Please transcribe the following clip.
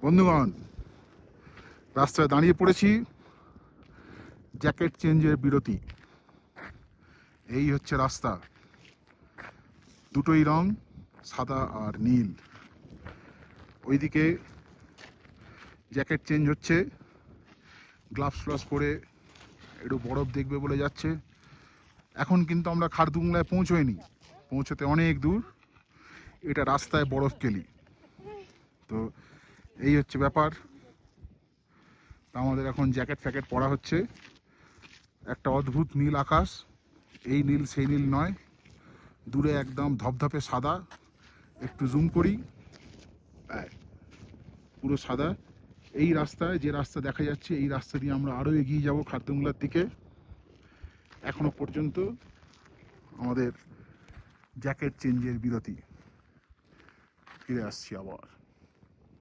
বন্ধুগণ, রাস্তায় দাঁড়িয়ে পড়েছি, জ্যাকেট চেঞ্জের বিরতি। এই হচ্ছে রাস্তা, দুটোই রং সাদা আর নীল। ওইদিকে জ্যাকেট চেঞ্জ হচ্ছে, গ্লাভস ফ্লাভস পরে একটু বরফ দেখবে বলে যাচ্ছে। এখন কিন্তু আমরা খারদুংলায় পৌঁছোইনি, পৌঁছতে অনেক দূর। এটা রাস্তায় বরফ কেলি। তো এই হচ্ছে ব্যাপার। আমাদের এখন জ্যাকেট ফ্যাকেট পরা হচ্ছে। একটা অদ্ভুত নীল আকাশ, এই নীল সেই নীল নয়, দূরে একদম ধপধপে সাদা। একটু জুম করি, পুরো সাদা। এই রাস্তায়, যে রাস্তা দেখা যাচ্ছে, এই রাস্তা দিয়ে আমরা আরও এগিয়ে যাব খারদুংলার দিকে। এখনো পর্যন্ত আমাদের জ্যাকেট চেঞ্জের বিরতি। ফিরে আসছি আবার।